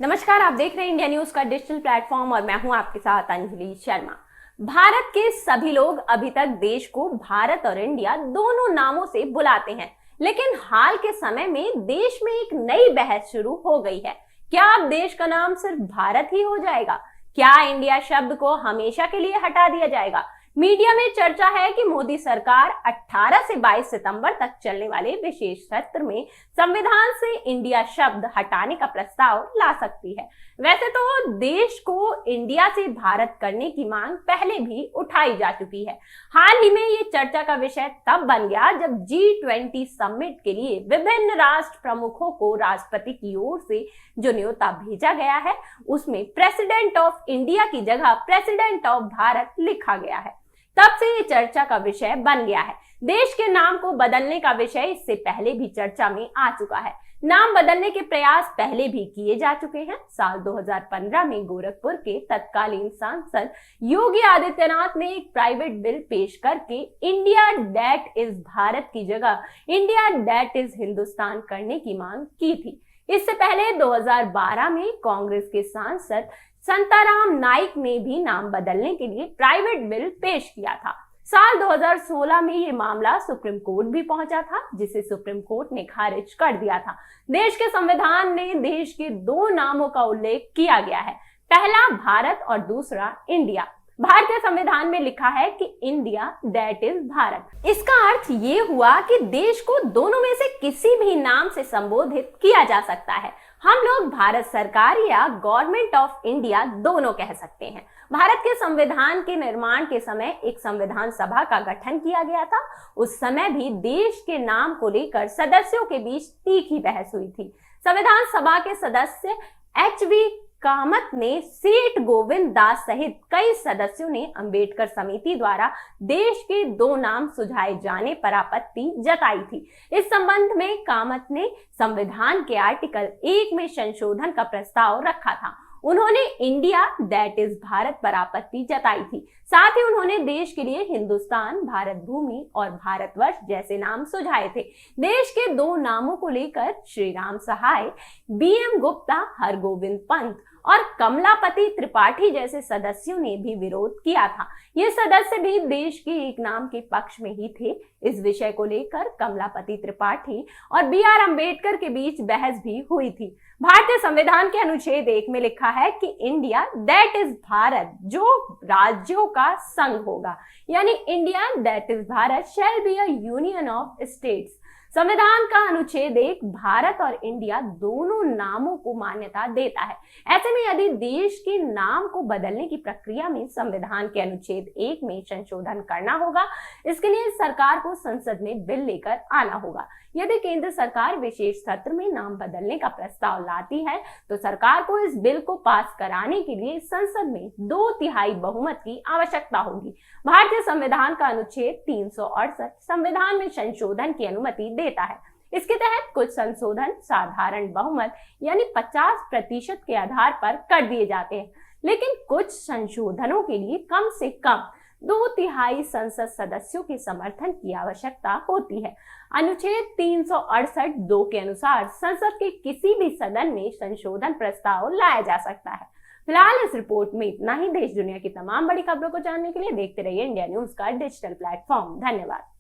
नमस्कार, आप देख रहे हैं इंडिया न्यूज का डिजिटल प्लेटफॉर्म और मैं हूं आपके साथ अंजलि शर्मा। भारत के सभी लोग अभी तक देश को भारत और इंडिया दोनों नामों से बुलाते हैं, लेकिन हाल के समय में देश में एक नई बहस शुरू हो गई है। क्या अब देश का नाम सिर्फ भारत ही हो जाएगा? क्या इंडिया शब्द को हमेशा के लिए हटा दिया जाएगा? मीडिया में चर्चा है कि मोदी सरकार 18 से 22 सितंबर तक चलने वाले विशेष सत्र में संविधान से इंडिया शब्द हटाने का प्रस्ताव ला सकती है। वैसे तो देश को इंडिया से भारत करने की मांग पहले भी उठाई जा चुकी है। हाल ही में ये चर्चा का विषय तब बन गया जब G20 समिट के लिए विभिन्न राष्ट्र प्रमुखों को राष्ट्रपति की ओर से जो न्योता भेजा गया है, उसमें प्रेसिडेंट ऑफ इंडिया की जगह प्रेसिडेंट ऑफ भारत लिखा गया है। तब से ये चर्चा का विषय बन गया है। देश के नाम को बदलने का विषय इससे पहले भी चर्चा में आ चुका है। नाम बदलने के प्रयास पहले भी किए जा चुके हैं। साल 2015 में गोरखपुर के तत्कालीन सांसद योगी आदित्यनाथ ने एक प्राइवेट बिल पेश करके इंडिया दैट इज भारत की जगह इंडिया दैट इज हिंदुस्तान करने की मांग की थी। इससे पहले 2012 में कांग्रेस के सांसद संताराम नाइक ने भी नाम बदलने के लिए प्राइवेट बिल पेश किया था। साल 2016 में ये मामला सुप्रीम कोर्ट भी पहुंचा था, जिसे सुप्रीम कोर्ट ने खारिज कर दिया था। देश के संविधान में देश के दो नामों का उल्लेख किया गया है, पहला भारत और दूसरा इंडिया। भारतीय संविधान में लिखा है कि इंडिया दैट इज भारत। इसका अर्थ ये हुआ कि देश को दोनों में से किसी भी नाम से संबोधित किया जा सकता है। हम लोग भारत सरकार या गवर्नमेंट ऑफ इंडिया दोनों कह सकते हैं। भारत के संविधान के निर्माण के समय एक संविधान सभा का गठन किया गया था। उस समय भी देश के नाम को लेकर सदस्यों के बीच तीखी बहस हुई थी। संविधान सभा के सदस्य HV कामत ने सेठ गोविंद दास सहित कई सदस्यों ने अंबेडकर समिति द्वारा देश के दो नाम सुझाए जाने पर आपत्ति जताई थी। इस संबंध में कामत ने संविधान के आर्टिकल 1 में संशोधन का प्रस्ताव रखा था। उन्होंने इंडिया दैट इज भारत पर आपत्ति जताई थी। साथ ही उन्होंने देश के लिए हिंदुस्तान, भारत भूमि और भारतवर्ष जैसे नाम सुझाए थे। देश के दो नामों को लेकर श्री राम सहाय, BM गुप्ता, हरगोविंद पंत और कमलापति त्रिपाठी जैसे सदस्यों ने भी विरोध किया था। ये सदस्य भी देश के एक नाम के पक्ष में ही थे। इस विषय को लेकर कमलापति त्रिपाठी और BR अम्बेडकर के बीच बहस भी हुई थी। भारतीय संविधान के अनुच्छेद 1 में लिखा है कि इंडिया दैट इज भारत जो राज्यों का संघ होगा, यानी India that is Bharat shall be a union of states. संविधान का अनुच्छेद 1 भारत और इंडिया दोनों नामों को मान्यता देता है। ऐसे में यदि देश के नाम को बदलने की प्रक्रिया में संविधान के अनुच्छेद 1 में संशोधन करना होगा, इसके लिए सरकार को संसद में बिल लेकर आना होगा। यदि केंद्र सरकार विशेष सत्र में नाम बदलने का प्रस्ताव लाती है, तो सरकार को इस बिल को पास कराने के लिए संसद में 2/3 बहुमत की आवश्यकता होगी। भारतीय संविधान का अनुच्छेद 368 संविधान में संशोधन की अनुमति देता है। इसके तहत कुछ संशोधन साधारण बहुमत यानी 50% के आधार पर कर दिए जाते हैं, लेकिन कुछ संशोधनों के लिए कम से कम 2/3 संसद सदस्यों के समर्थन की आवश्यकता होती है। अनुच्छेद 368(2) के अनुसार संसद के किसी भी सदन में संशोधन प्रस्ताव लाया जा सकता है। फिलहाल इस रिपोर्ट में इतना ही। देश दुनिया की तमाम बड़ी खबरों को जानने के लिए देखते रहिए इंडिया न्यूज का डिजिटल प्लेटफॉर्म। धन्यवाद।